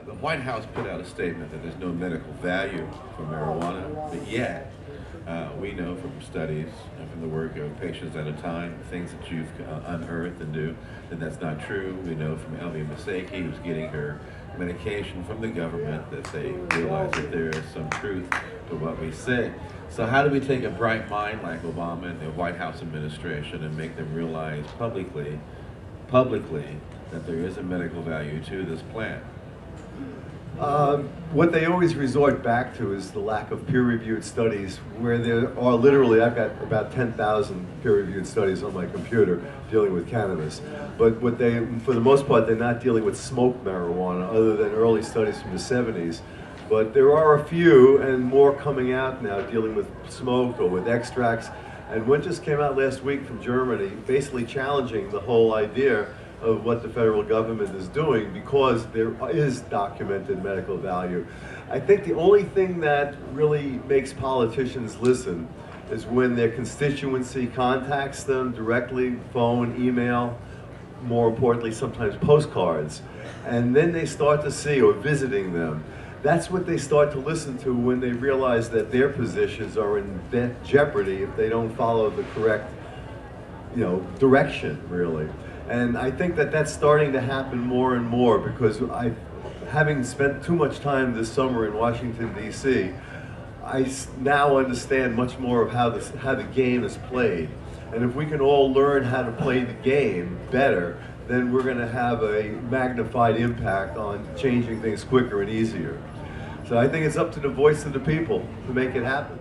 The White House put out a statement that there's no medical value for marijuana, but yet we know from studies and from the work of Patients at a Time, things that you've unearthed and do, that that's not true. We know from Elvie Masaki, who's getting her medication from the government, that they realize that there is some truth to what we say. So how do we take a bright mind like Obama and the White House administration and make them realize publicly that there is a medical value to this plant? What they always resort back to is the lack of peer-reviewed studies, where there are literally, I've got about 10,000 peer-reviewed studies on my computer dealing with cannabis. But what they, for the most part, they're not dealing with smoked marijuana, other than early studies from the 70s. But there are a few, and more coming out now, dealing with smoked or with extracts. And one just came out last week from Germany, basically challenging the whole idea of what the federal government is doing, because there is documented medical value. I think the only thing that really makes politicians listen is when their constituency contacts them directly, phone, email, more importantly, sometimes postcards, and then they start to see, or visiting them. That's what they start to listen to when they realize that their positions are in jeopardy if they don't follow the correct, direction, really. And I think that that's starting to happen more and more, because having spent too much time this summer in Washington, D.C., I now understand much more of how the game is played. And if we can all learn how to play the game better, then we're going to have a magnified impact on changing things quicker and easier. So I think it's up to the voice of the people to make it happen.